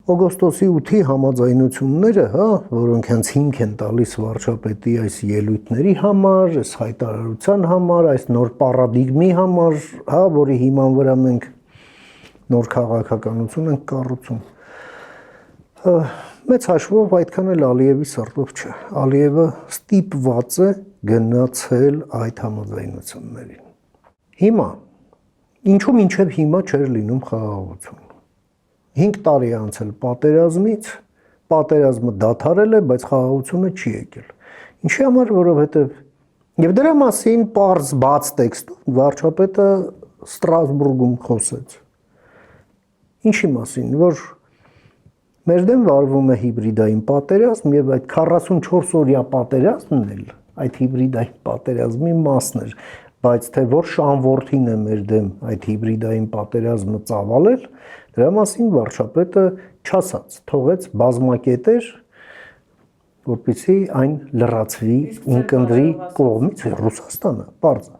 օգոստոսի 8-ի համաձայնությունները, հա, որոնք հենց հիմք են տալիս վարչապետի այս ելույթների համար, այս հայտարարության համար, այս նոր պարադիգմի համար, հա, որի հիման վրա մենք նոր քաղաքականություն ենք կառուցում։ Մեծ հաշվով այդքան էլ Ալիևի սրտով չէ։ Ալիևը ստիպված է գնացել այդ համաձայնություններին։ Հիմա ինչու մինչև հիմա չէր լինում խաղաղություն։ 5 տարի է անցել պատերազմից, պատերազմը դադարել է, բայց խաղաղությունը չի եկել։ Ինչի համար, որովհետև եւ դրա մասին պարզ բաց տեքստով վարչապետը Ստրասբուրգում խոսեց։ Ինչի մասին, որ մեր դեմ վարվում է հիբրիդային պատերազմ եւ այդ 44 օրյա պատերազմն էլ այդ հիբրիդային պատերազմի մասն էր, բայց թե որ շանվորդին է մեր դեմ այդ հիբրիդային պատերազմը ծավալել, դրա մասին վարչապետը չասաց, թողեց բազմակետեր, որպեսզի այն լրացվի ունկնդրի կողմից Ռուսաստանը, պարզ է։